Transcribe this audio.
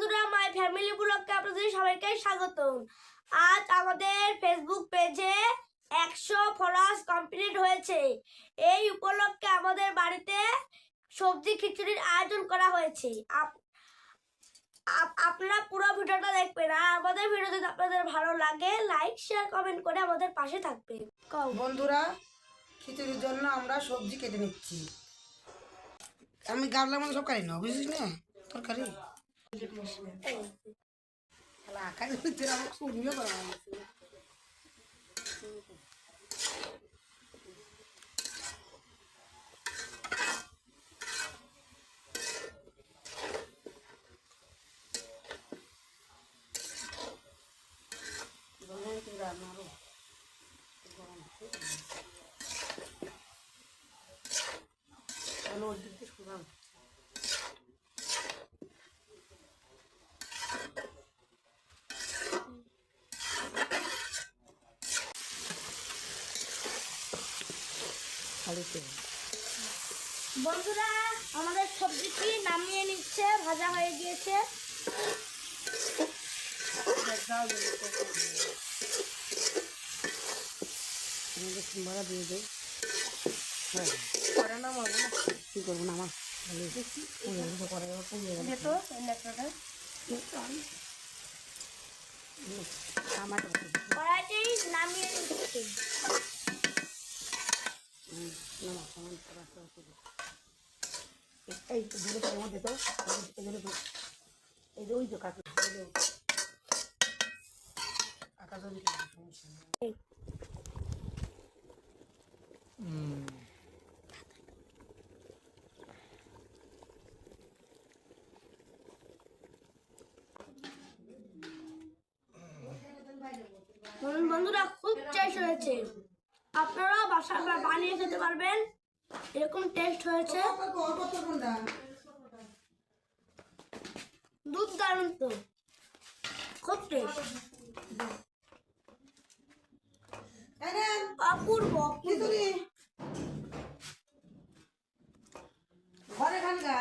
বন্ধুরা, my family ব্লগকে আপনাদের সবাইকে স্বাগতম। আজ আমাদের ফেসবুক পেজে 100 ফলোয়ার্স কমপ্লিট হয়েছে। এই উপলক্ষে আমাদের বাড়িতে সবজি খিচুড়ির আয়োজন করা হয়েছে। আপনারা পুরো ভিডিওটা দেখবেন, আর আমাদের ভিডিও যদি আপনাদের ভালো লাগে লাইক শেয়ার কমেন্ট করে আমাদের পাশে থাকবেন। বন্ধুরা, খিচুড়ির জন্য আমরা সবজি কেটে নিচ্ছি। আমি গাবলার মধ্যে সব কাটি না, বুঝিস না তরকারি বন্ধুরা, আমাদের সবজিটি নামিয়ে নিচ্ছে, ভাজা হয়ে গিয়েছে। দিয়ে দেয় কি করবো না আমার কড়াইটি নামিয়ে নিচ্ছে। এই তো দূরে তো মধ্যে তো এই যে ওই তো কাকা সমস্যা নেই। বন্ধুরা, খুব টেস্ট হয়েছে। আপনারাও বাসায় বানিয়ে খেতে পারবেন, এরকম টেস্ট হয়েছে। দুধ দারুণ, তো খুব টেস্ট, অপূর্ব। ঘরে খান গা